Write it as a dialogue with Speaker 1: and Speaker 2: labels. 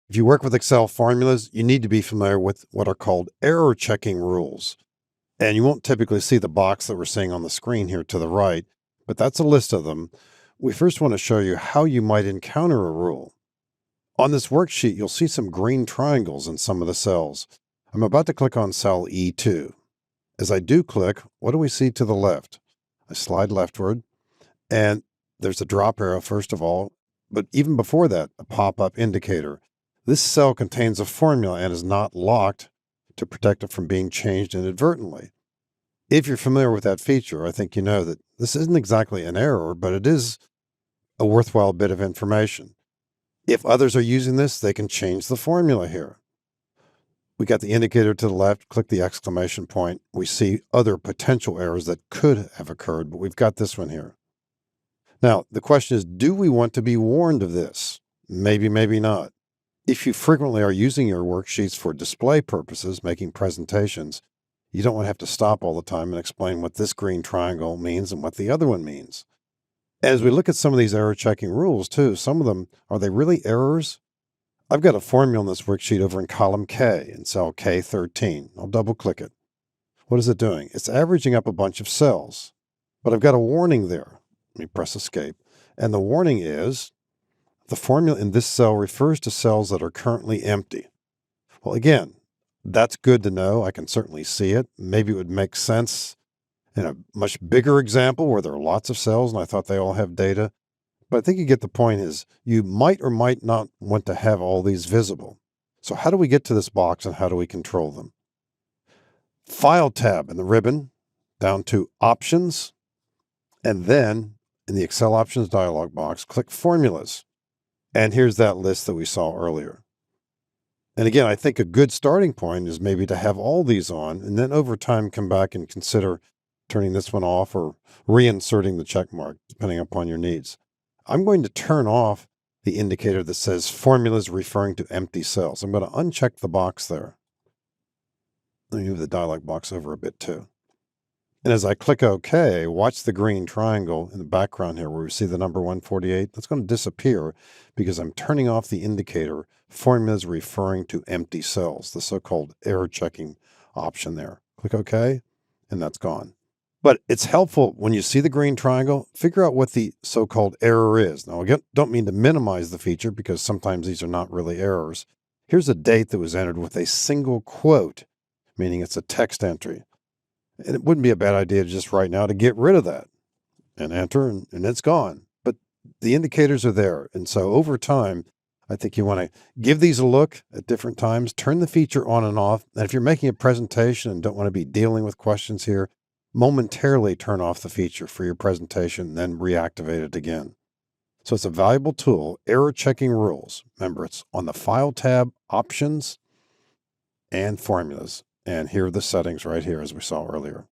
Speaker 1: If you work with Excel formulas, you need to be familiar with what are called error checking rules. And you won't typically see the box that we're seeing on the screen here to the right, but that's a list of them. We first want to show you how you might encounter a rule. On this worksheet, you'll see some green triangles in some of the cells. I'm about to click on cell E2. As I do click, what do we see to the left? I slide leftward, and there's a drop arrow first of all, but even before that, a pop-up indicator. This cell contains a formula and is not locked to protect it from being changed inadvertently. If you're familiar with that feature, I think you know that this isn't exactly an error, but it is a worthwhile bit of information. If others are using this, they can change the formula here. We got the indicator to the left, click the exclamation point. We see other potential errors that could have occurred, but we've got this one here. Now, the question is, do we want to be warned of this? Maybe, maybe not. If you frequently are using your worksheets for display purposes, making presentations, you don't want to have to stop all the time and explain what this green triangle means and what the other one means. As we look at some of these error checking rules too, some of them, are they really errors? I've got a formula in this worksheet over in column K in cell K13. I'll double click it. What is it doing? It's averaging up a bunch of cells, but I've got a warning there. Let me press escape. And the warning is the formula in this cell refers to cells that are currently empty. Well, again, that's good to know. I can certainly see it. Maybe it would make sense in a much bigger example where there are lots of cells and I thought they all have data. But I think you get the point is you might or might not want to have all these visible. So how do we get to this box and how do we control them? File tab in the ribbon, down to Options, and then in the Excel Options dialog box, click Formulas. And here's that list that we saw earlier. And again, I think a good starting point is maybe to have all these on and then over time come back and consider turning this one off or reinserting the check mark, depending upon your needs. I'm going to turn off the indicator that says formulas referring to empty cells. I'm going to uncheck the box there. Let me move the dialog box over a bit too. And as I click OK, watch the green triangle in the background here where we see the number 148. That's going to disappear because I'm turning off the indicator formulas referring to empty cells, the so-called error checking option there. Click OK, and that's gone. But it's helpful when you see the green triangle, figure out what the so-called error is. Now, again, don't mean to minimize the feature because sometimes these are not really errors. Here's a date that was entered with a single quote, meaning it's a text entry. And it wouldn't be a bad idea just right now to get rid of that and enter, and it's gone. But the indicators are there. And so over time, I think you want to give these a look at different times, turn the feature on and off. And if you're making a presentation and don't want to be dealing with questions here, momentarily turn off the feature for your presentation, then reactivate it again. So it's a valuable tool, error checking rules. Remember, it's on the File tab, Options, and Formulas. And here are the settings right here, as we saw earlier.